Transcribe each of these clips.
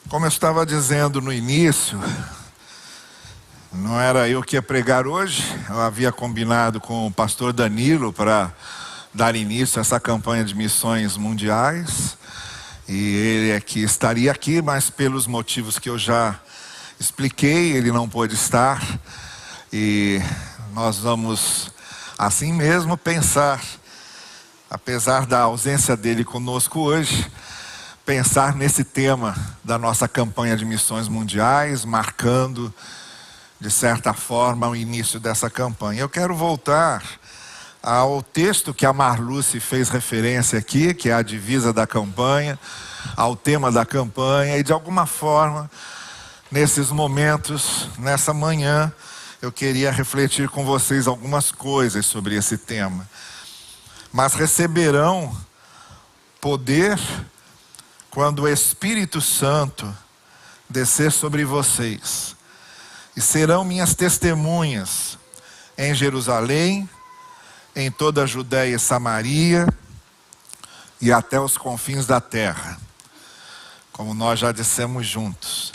Como eu estava dizendo no início, não era eu que ia pregar hoje. Eu havia combinado com o pastor Danilo para dar início a essa campanha de missões mundiais. E ele aqui estaria aqui, mas pelos motivos que eu já expliquei, ele não pôde estar. E nós vamos, assim mesmo, pensar, apesar da ausência dele conosco hoje, pensar nesse tema da nossa campanha de missões mundiais, marcando, de certa forma, o início dessa campanha. Eu quero voltar ao texto que a Marluce fez referência aqui, que é a divisa da campanha, ao tema da campanha, e de alguma forma, nesses momentos, nessa manhã, eu queria refletir com vocês algumas coisas sobre esse tema. Mas receberão poder quando o Espírito Santo descer sobre vocês, e serão minhas testemunhas em Jerusalém, em toda a Judéia e Samaria, e até os confins da terra, como nós já dissemos juntos.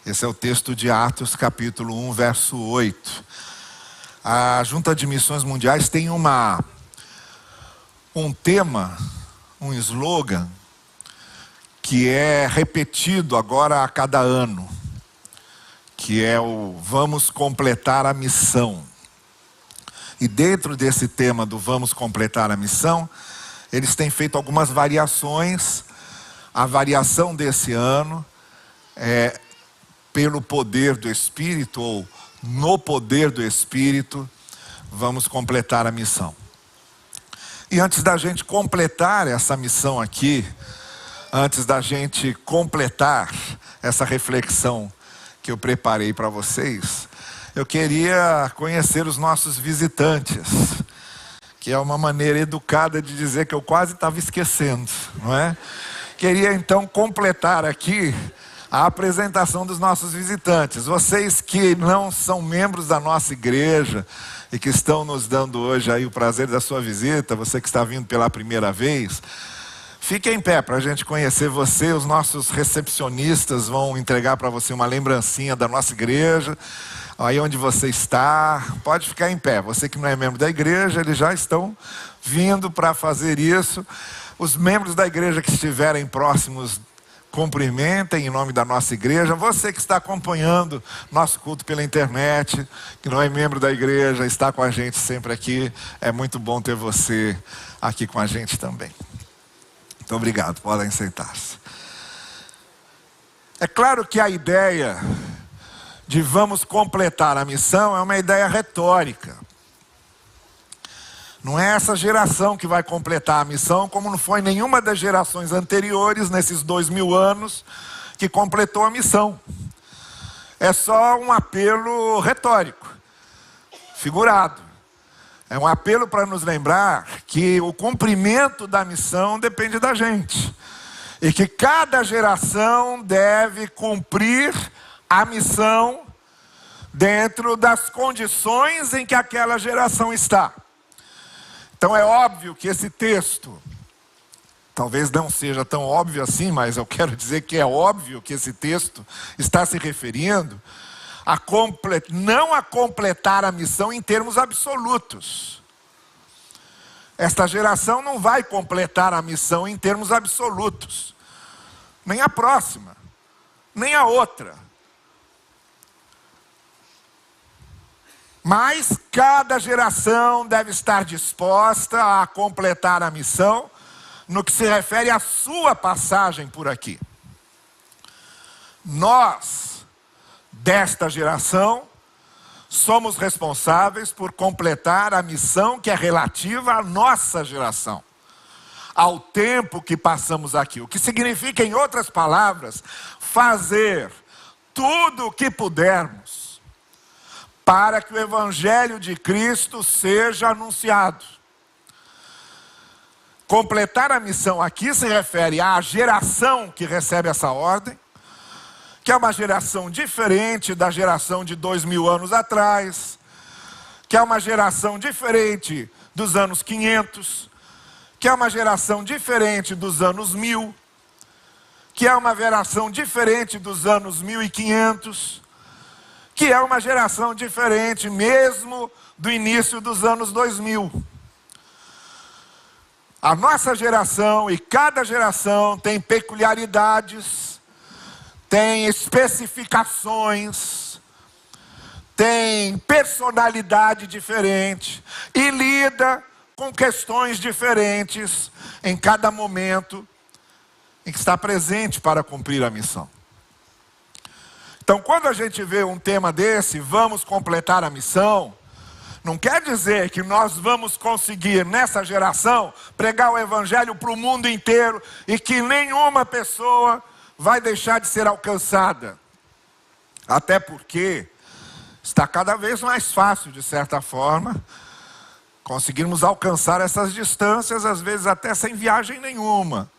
Esse é o texto de Atos, capítulo 1, verso 8. A Junta de Missões Mundiais tem um tema, um slogan, que é repetido agora a cada ano, que é o vamos completar a missão. E dentro desse tema do vamos completar a missão, eles têm feito algumas variações. A variação desse ano é pelo poder do Espírito, ou no poder do Espírito, vamos completar a missão. E antes da gente completar essa missão aqui, antes da gente completar essa reflexão que eu preparei para vocês, eu queria conhecer os nossos visitantes, que é uma maneira educada de dizer que eu quase estava esquecendo, não é? Queria então completar aqui a apresentação dos nossos visitantes. Vocês que não são membros da nossa igreja e que estão nos dando hoje aí o prazer da sua visita, você que está vindo pela primeira vez, fique em pé para a gente conhecer você. Os nossos recepcionistas vão entregar para você uma lembrancinha da nossa igreja, aí onde você está. Pode ficar em pé. Você que não é membro da igreja, eles já estão vindo para fazer isso. Os membros da igreja que estiverem próximos, cumprimentem em nome da nossa igreja. Você que está acompanhando nosso culto pela internet, que não é membro da igreja, está com a gente sempre aqui. É muito bom ter você aqui com a gente também. Muito obrigado, podem sentar-se. É claro que a ideia de vamos completar a missão é uma ideia retórica. Não é essa geração que vai completar a missão, como não foi nenhuma das gerações anteriores, nesses 2000 anos, que completou a missão. É só um apelo retórico, figurado. É um apelo para nos lembrar que o cumprimento da missão depende da gente. E que cada geração deve cumprir a missão dentro das condições em que aquela geração está. Então é óbvio que esse texto, talvez não seja tão óbvio assim, mas eu quero dizer que é óbvio que esse texto está se referindo não a completar a missão em termos absolutos. Esta geração não vai completar a missão em termos absolutos. Nem a próxima, nem a outra. Mas cada geração deve estar disposta a completar a missão no que se refere à sua passagem por aqui. Nós, desta geração, somos responsáveis por completar a missão que é relativa à nossa geração, ao tempo que passamos aqui. O que significa, em outras palavras, fazer tudo o que pudermos para que o Evangelho de Cristo seja anunciado. Completar a missão aqui se refere à geração que recebe essa ordem, que é uma geração diferente da geração de 2000 anos atrás, que é uma geração diferente dos anos 500, que é uma geração diferente dos anos 1000, que é uma geração diferente dos anos 1500, que é uma geração diferente mesmo do início dos anos 2000. A nossa geração e cada geração tem peculiaridades, tem especificações, tem personalidade diferente e lida com questões diferentes em cada momento em que está presente para cumprir a missão. Então, quando a gente vê um tema desse, vamos completar a missão, não quer dizer que nós vamos conseguir, nessa geração, pregar o evangelho para o mundo inteiro e que nenhuma pessoa vai deixar de ser alcançada. Até porque está cada vez mais fácil, de certa forma, conseguirmos alcançar essas distâncias, às vezes até sem viagem nenhuma.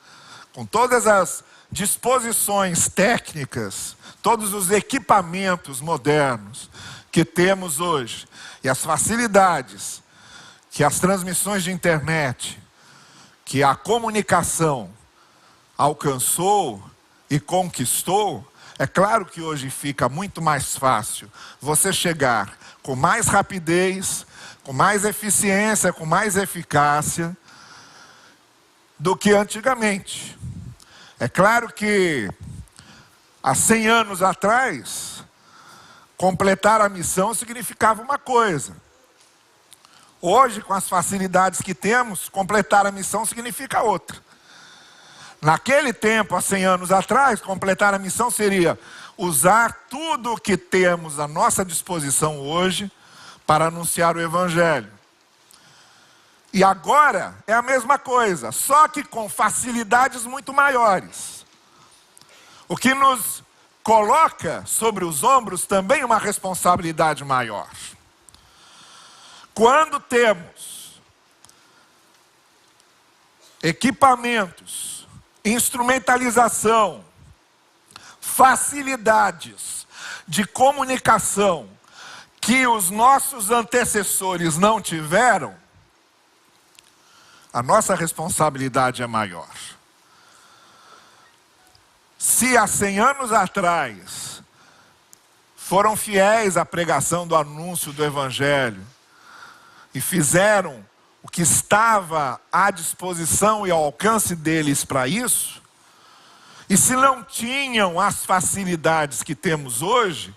Com todas as disposições técnicas, todos os equipamentos modernos que temos hoje, e as facilidades que as transmissões de internet, que a comunicação alcançou e conquistou, é claro que hoje fica muito mais fácil você chegar com mais rapidez, com mais eficiência, com mais eficácia do que antigamente. É claro que há 100 anos atrás, completar a missão significava uma coisa. Hoje, com as facilidades que temos, completar a missão significa outra. Naquele tempo, há 100 anos atrás, completar a missão seria usar tudo o que temos à nossa disposição hoje para anunciar o evangelho. E agora é a mesma coisa, só que com facilidades muito maiores. O que nos coloca sobre os ombros também uma responsabilidade maior. Quando temos equipamentos, instrumentalização, facilidades de comunicação que os nossos antecessores não tiveram, a nossa responsabilidade é maior. Se há 100 anos atrás foram fiéis à pregação do anúncio do evangelho e fizeram o que estava à disposição e ao alcance deles para isso, e se não tinham as facilidades que temos hoje,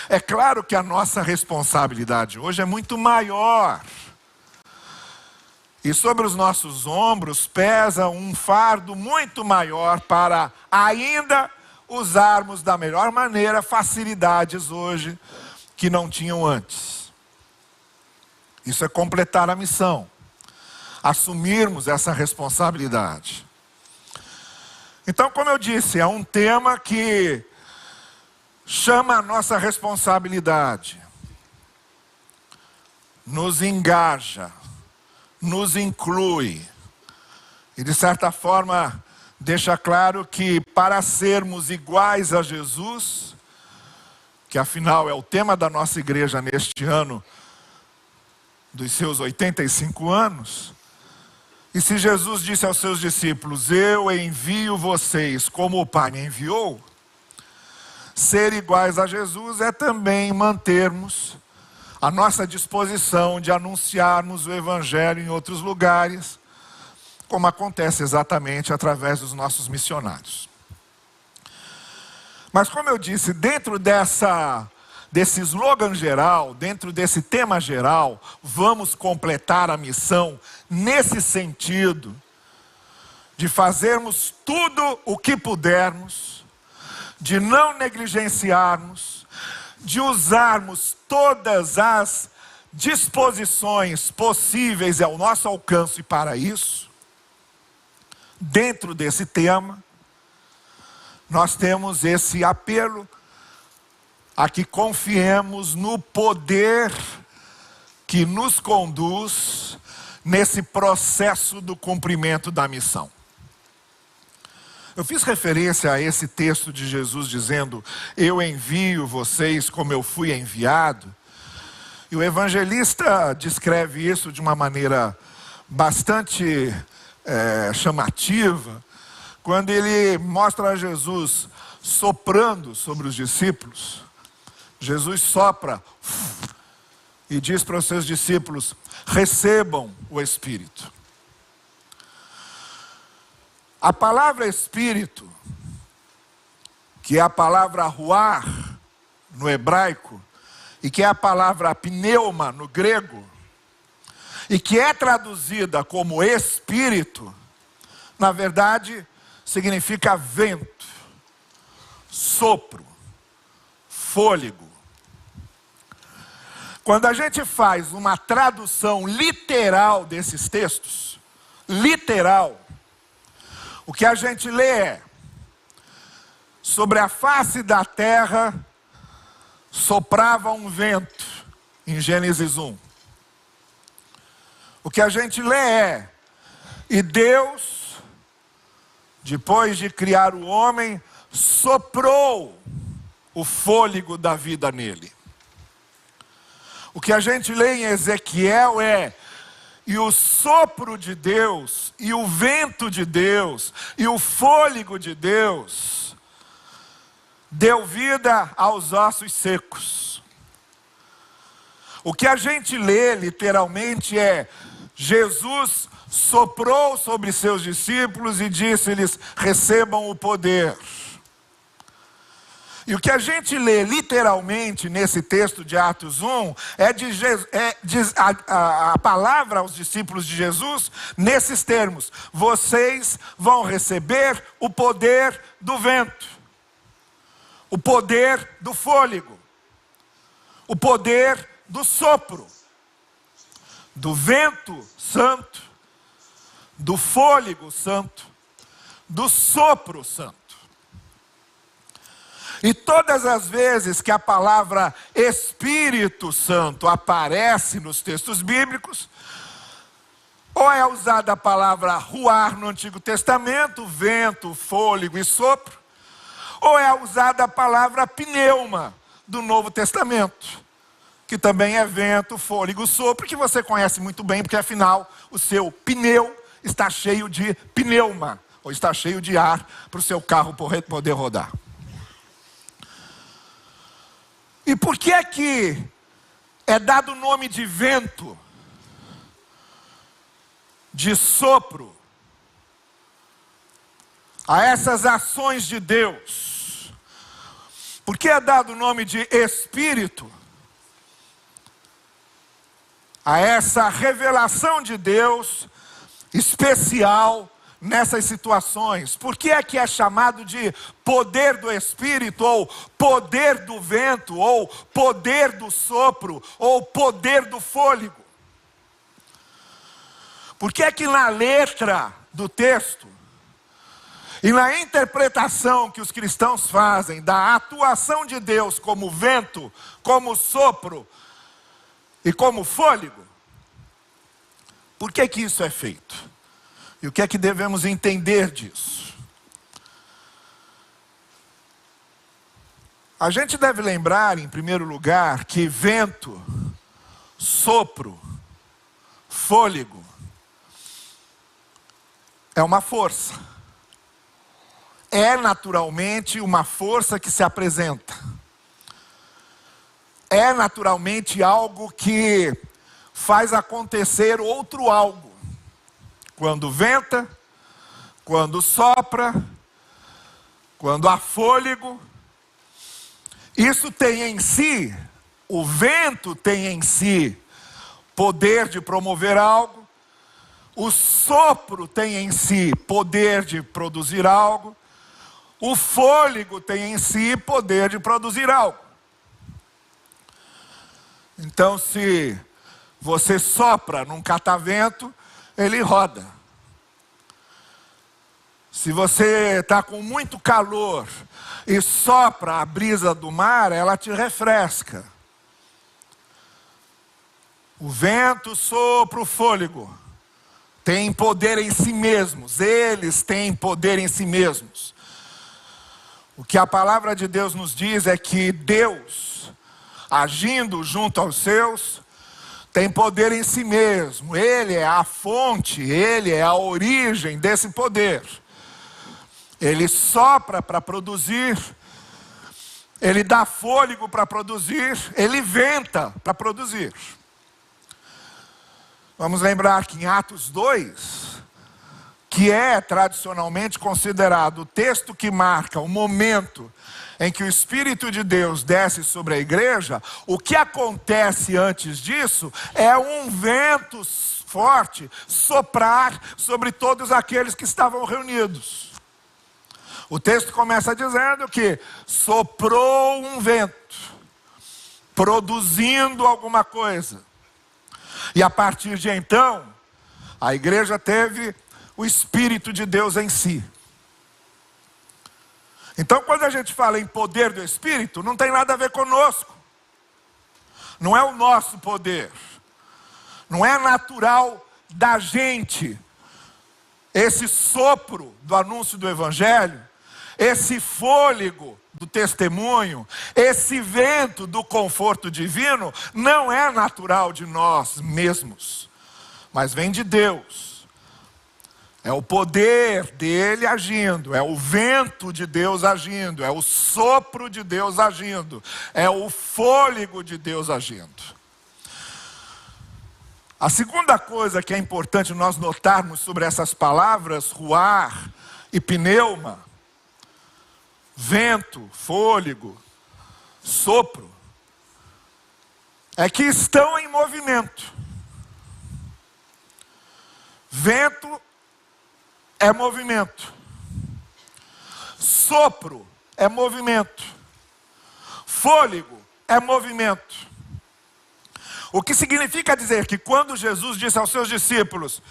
é claro que a nossa responsabilidade hoje é muito maior. E sobre os nossos ombros pesa um fardo muito maior para ainda usarmos da melhor maneira facilidades hoje que não tinham antes. Isso é completar a missão. Assumirmos essa responsabilidade. Então, como eu disse, é um tema que chama a nossa responsabilidade, nos engaja, nos inclui e, de certa forma, deixa claro que para sermos iguais a Jesus, que afinal é o tema da nossa igreja neste ano, dos seus 85 anos, e se Jesus disse aos seus discípulos, eu envio vocês como o Pai me enviou, ser iguais a Jesus é também mantermos a nossa disposição de anunciarmos o evangelho em outros lugares, como acontece exatamente através dos nossos missionários. Mas como eu disse, dentro desse slogan geral, dentro desse tema geral, vamos completar a missão nesse sentido de fazermos tudo o que pudermos, de não negligenciarmos, de usarmos todas as disposições possíveis ao nosso alcance para isso. Dentro desse tema, nós temos esse apelo a que confiemos no poder que nos conduz nesse processo do cumprimento da missão. Eu fiz referência a esse texto de Jesus dizendo, eu envio vocês como eu fui enviado. E o evangelista descreve isso de uma maneira bastante chamativa, quando ele mostra a Jesus soprando sobre os discípulos, Jesus sopra e diz para os seus discípulos: recebam o Espírito. A palavra Espírito, que é a palavra ruar no hebraico, e que é a palavra pneuma no grego, e que é traduzida como Espírito, na verdade significa vento, sopro, fôlego. Quando a gente faz uma tradução literal desses textos, literal, o que a gente lê é: sobre a face da terra soprava um vento, em Gênesis 1. O que a gente lê é: e Deus, depois de criar o homem, soprou o fôlego da vida nele. O que a gente lê em Ezequiel é: e o sopro de Deus, e o vento de Deus, e o fôlego de Deus deu vida aos ossos secos. O que a gente lê literalmente é: Jesus soprou sobre seus discípulos e disse-lhes: recebam o poder. E o que a gente lê literalmente nesse texto de Atos 1 diz a palavra aos discípulos de Jesus nesses termos: vocês vão receber o poder do vento, o poder do fôlego, o poder do sopro, do vento santo, do fôlego santo, do sopro santo. E todas as vezes que a palavra Espírito Santo aparece nos textos bíblicos, ou é usada a palavra ruar no Antigo Testamento, vento, fôlego e sopro, ou é usada a palavra pneuma do Novo Testamento, que também é vento, fôlego, sopro, que você conhece muito bem, porque afinal o seu pneu está cheio de pneuma, ou está cheio de ar para o seu carro poder rodar. E por que é que é dado o nome de vento, de sopro, a essas ações de Deus? Por que é dado o nome de Espírito a essa revelação de Deus especial nessas situações? Por que é chamado de poder do Espírito, ou poder do vento, ou poder do sopro, ou poder do fôlego? Por que é que na letra do texto e na interpretação que os cristãos fazem da atuação de Deus como vento, como sopro e como fôlego, por que que isso é feito? E o que é que devemos entender disso? A gente deve lembrar, em primeiro lugar, que vento, sopro, fôlego é uma força. É naturalmente uma força que se apresenta. É naturalmente algo que faz acontecer outro algo. Quando venta, quando sopra, quando há fôlego, isso tem em si, o vento tem em si poder de promover algo, o sopro tem em si poder de produzir algo, o fôlego tem em si poder de produzir algo. Então, se você sopra num catavento, ele roda. Se você está com muito calor e sopra a brisa do mar, ela te refresca. O vento, o sopro, o fôlego têm poder em si mesmos. Eles têm poder em si mesmos. O que a palavra de Deus nos diz é que Deus, agindo junto aos seus, tem poder em si mesmo. Ele é a fonte, ele é a origem desse poder. Ele sopra para produzir, ele dá fôlego para produzir, ele venta para produzir. Vamos lembrar que em Atos 2, que é tradicionalmente considerado o texto que marca o momento em que o Espírito de Deus desce sobre a igreja, o que acontece antes disso é um vento forte soprar sobre todos aqueles que estavam reunidos. O texto começa dizendo que soprou um vento, produzindo alguma coisa. E a partir de então, a igreja teve o Espírito de Deus em si. Então, quando a gente fala em poder do Espírito, não tem nada a ver conosco. Não é o nosso poder. Não é natural da gente. Esse sopro do anúncio do Evangelho, esse fôlego do testemunho, esse vento do conforto divino, não é natural de nós mesmos, mas vem de Deus. É o poder dele agindo, é o vento de Deus agindo, é o sopro de Deus agindo, é o fôlego de Deus agindo. A segunda coisa que é importante nós notarmos sobre essas palavras, ruar e pneuma, vento, fôlego, sopro, é que estão em movimento. Vento é movimento. Sopro é movimento. Fôlego é movimento. O que significa dizer que quando Jesus disse aos seus discípulos: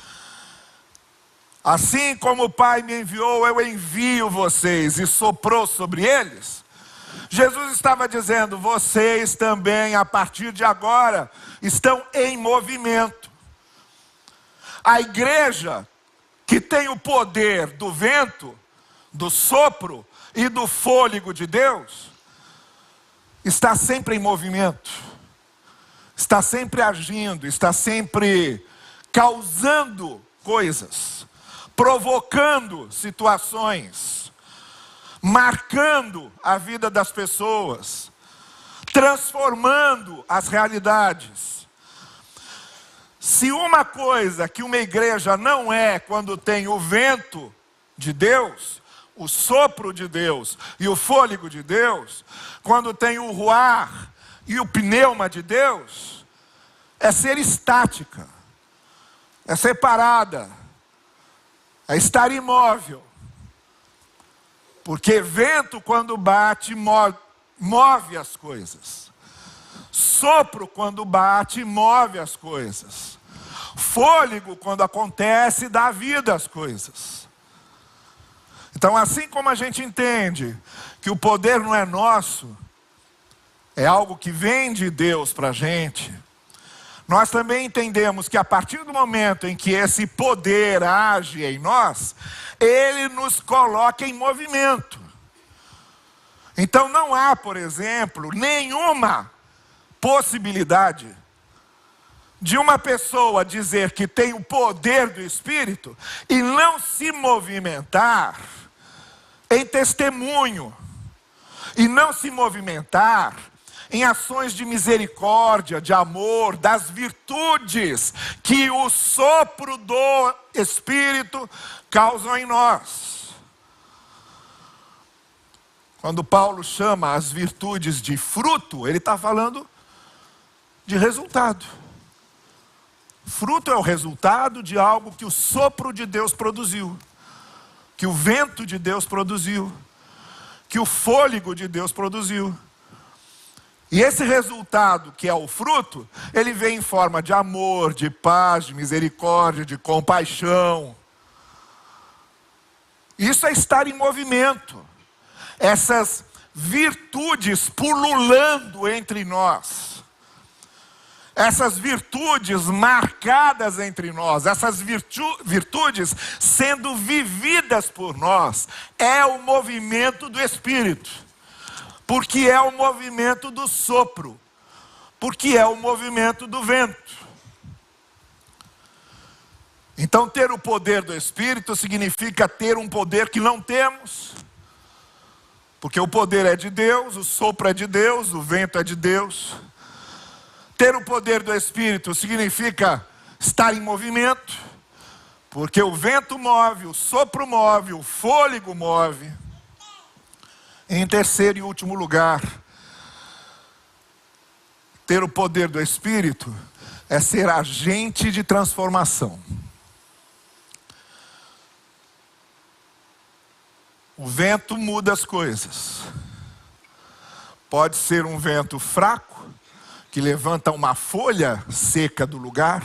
assim como o Pai me enviou, eu envio vocês, e soprou sobre eles, Jesus estava dizendo: vocês também, a partir de agora, estão em movimento. A igreja que tem o poder do vento, do sopro e do fôlego de Deus, está sempre em movimento, está sempre agindo, está sempre causando coisas, provocando situações, marcando a vida das pessoas, transformando as realidades. Se uma coisa que uma igreja não é quando tem o vento de Deus, o sopro de Deus e o fôlego de Deus, quando tem o ruar e o pneuma de Deus, é ser estática, é ser parada, é estar imóvel. Porque vento quando bate move as coisas. Sopro quando bate move as coisas. Fôlego quando acontece dá vida às coisas. Então, assim como a gente entende que o poder não é nosso, é algo que vem de Deus para a gente, nós também entendemos que a partir do momento em que esse poder age em nós, ele nos coloca em movimento. Então não há, por exemplo, nenhuma possibilidade de uma pessoa dizer que tem o poder do Espírito e não se movimentar em testemunho, e não se movimentar em ações de misericórdia, de amor, das virtudes que o sopro do Espírito causam em nós. Quando Paulo chama as virtudes de fruto, ele está falando de resultado. Fruto é o resultado de algo que o sopro de Deus produziu, que o vento de Deus produziu, que o fôlego de Deus produziu. E esse resultado, que é o fruto, ele vem em forma de amor, de paz, de misericórdia, de compaixão. Isso é estar em movimento. Essas virtudes pululando entre nós. Essas virtudes marcadas entre nós, essas virtudes sendo vividas por nós, é o movimento do Espírito. Porque é o movimento do sopro, porque é o movimento do vento. Então, ter o poder do Espírito significa ter um poder que não temos, porque o poder é de Deus, o sopro é de Deus, o vento é de Deus. Ter o poder do Espírito significa estar em movimento, porque o vento move, o sopro move, o fôlego move. Em terceiro e último lugar, ter o poder do Espírito é ser agente de transformação. O vento muda as coisas. Pode ser um vento fraco, que levanta uma folha seca do lugar,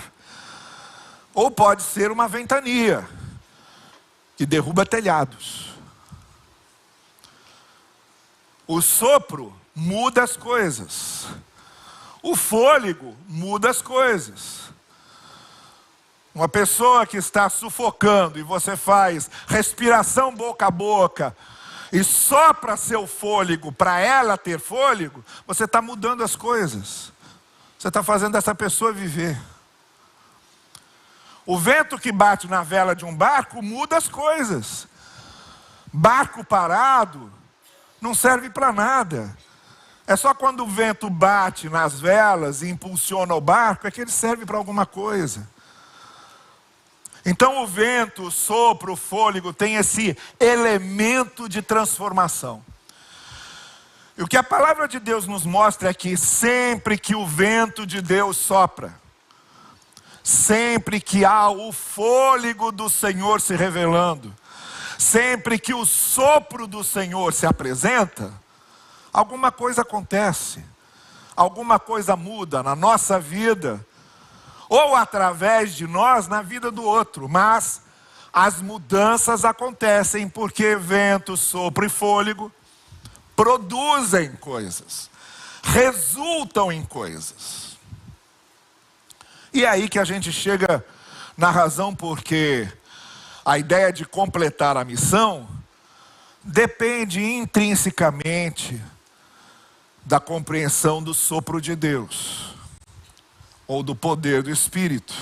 ou pode ser uma ventania, que derruba telhados. O sopro muda as coisas. O fôlego muda as coisas. Uma pessoa que está sufocando e você faz respiração boca a boca e sopra seu fôlego para ela ter fôlego, você está mudando as coisas. Você está fazendo essa pessoa viver. O vento que bate na vela de um barco muda as coisas. Barco parado não serve para nada. É só quando o vento bate nas velas e impulsiona o barco é que ele serve para alguma coisa. Então o vento, o sopro, o fôlego tem esse elemento de transformação. E o que a palavra de Deus nos mostra é que sempre que o vento de Deus sopra, sempre que há o fôlego do Senhor se revelando, sempre que o sopro do Senhor se apresenta, alguma coisa acontece, alguma coisa muda na nossa vida, ou através de nós na vida do outro, mas as mudanças acontecem porque vento, sopro e fôlego produzem coisas, resultam em coisas. E é aí que a gente chega na razão porque a ideia de completar a missão depende intrinsecamente da compreensão do sopro de Deus, ou do poder do Espírito.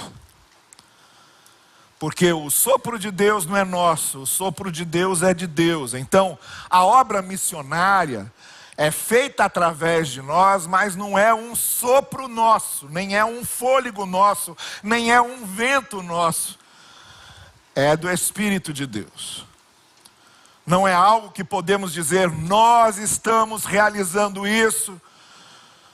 Porque o sopro de Deus não é nosso, o sopro de Deus é de Deus. Então, a obra missionária é feita através de nós, mas não é um sopro nosso, nem é um fôlego nosso, nem é um vento nosso. É do Espírito de Deus. Não é algo que podemos dizer, nós estamos realizando isso,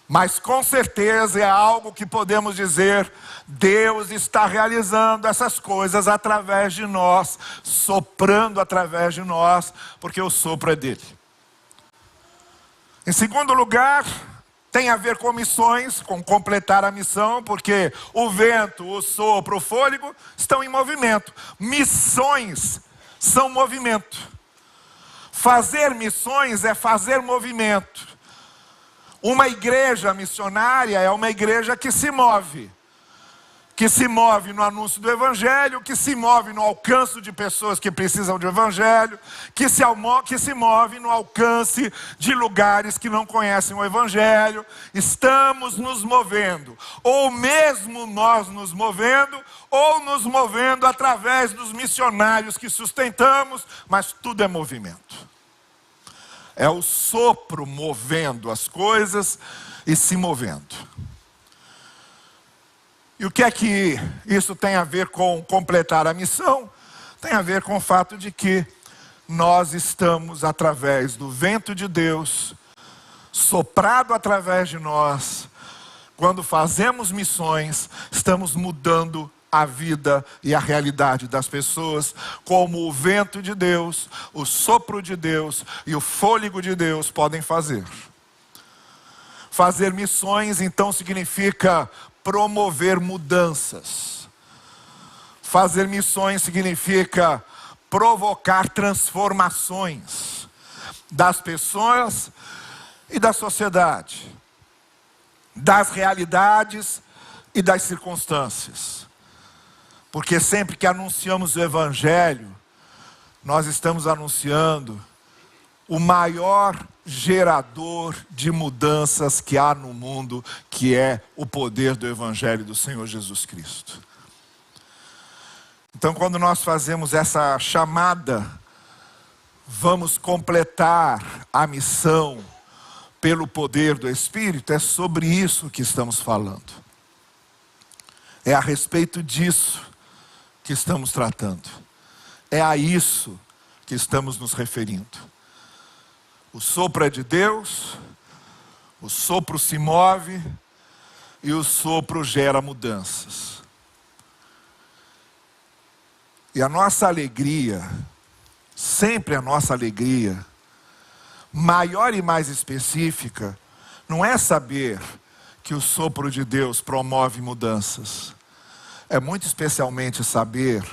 mas com certeza é algo que podemos dizer, Deus está realizando essas coisas através de nós, soprando através de nós, porque o sopro é dele. Em segundo lugar, tem a ver com missões, com completar a missão, porque o vento, o sopro, o fôlego estão em movimento. Missões são movimento. Fazer missões é fazer movimento. Uma igreja missionária é uma igreja que se move no anúncio do Evangelho, que se move no alcance de pessoas que precisam do Evangelho, que se move no alcance de lugares que não conhecem o Evangelho. Estamos nos movendo, ou mesmo nós nos movendo, ou nos movendo através dos missionários que sustentamos, mas tudo é movimento. É o sopro movendo as coisas e se movendo. E o que é que isso tem a ver com completar a missão? Tem a ver com o fato de que nós estamos, através do vento de Deus, soprado através de nós, quando fazemos missões, estamos mudando a vida e a realidade das pessoas, como o vento de Deus, o sopro de Deus e o fôlego de Deus podem fazer. Fazer missões, então, significa promover mudanças. Fazer missões significa provocar transformações das pessoas e da sociedade, das realidades e das circunstâncias. Porque sempre que anunciamos o Evangelho, nós estamos anunciando o maior gerador de mudanças que há no mundo, que é o poder do Evangelho do Senhor Jesus Cristo. Então, quando nós fazemos essa chamada, vamos completar a missão pelo poder do Espírito, é sobre isso que estamos falando. É a respeito disso que estamos tratando. É a isso que estamos nos referindo. O sopro é de Deus, o sopro se move e o sopro gera mudanças. E a nossa alegria, sempre a nossa alegria, maior e mais específica, não é saber que o sopro de Deus promove mudanças. É muito especialmente saber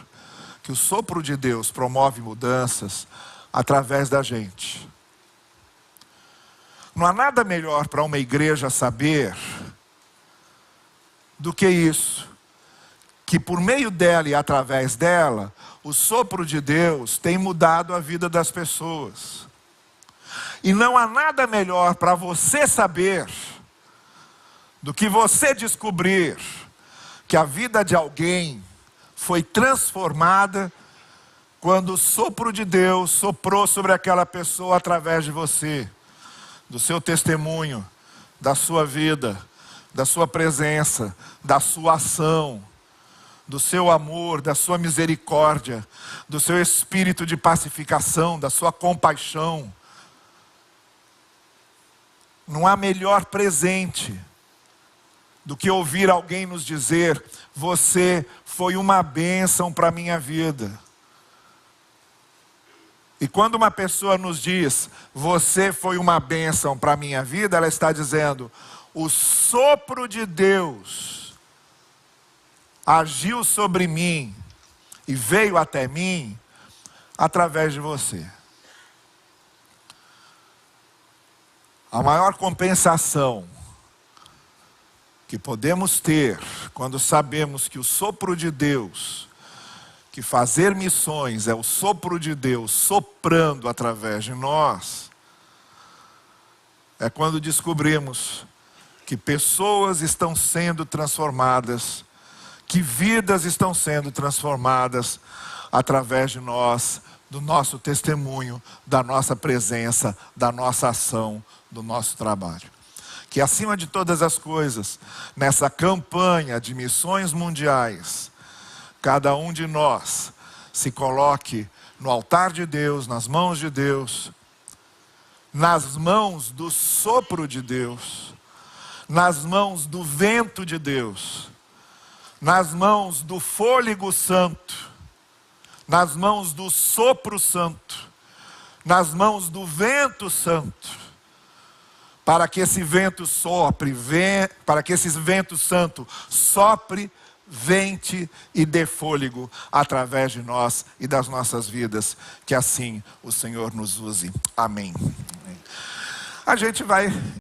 que o sopro de Deus promove mudanças através da gente. Não há nada melhor para uma igreja saber do que isso, que por meio dela e através dela, o sopro de Deus tem mudado a vida das pessoas. E não há nada melhor para você saber do que você descobrir que a vida de alguém foi transformada quando o sopro de Deus soprou sobre aquela pessoa através de você, do seu testemunho, da sua vida, da sua presença, da sua ação, do seu amor, da sua misericórdia, do seu espírito de pacificação, da sua compaixão. Não há melhor presente do que ouvir alguém nos dizer: você foi uma bênção para a minha vida. E quando uma pessoa nos diz: você foi uma bênção para a minha vida, ela está dizendo: o sopro de Deus agiu sobre mim e veio até mim através de você. A maior compensação que podemos ter quando sabemos que o sopro de Deus, que fazer missões é o sopro de Deus soprando através de nós, é quando descobrimos que pessoas estão sendo transformadas, que vidas estão sendo transformadas através de nós, do nosso testemunho, da nossa presença, da nossa ação, do nosso trabalho. Que acima de todas as coisas, nessa campanha de missões mundiais, cada um de nós se coloque no altar de Deus, nas mãos de Deus, nas mãos do sopro de Deus, nas mãos do vento de Deus, nas mãos do fôlego santo, nas mãos do sopro santo, nas mãos do vento santo, para que esse vento sopre, para que esse vento santo sopre, vente e dê fôlego através de nós e das nossas vidas. Que assim o Senhor nos use. Amém. A gente vai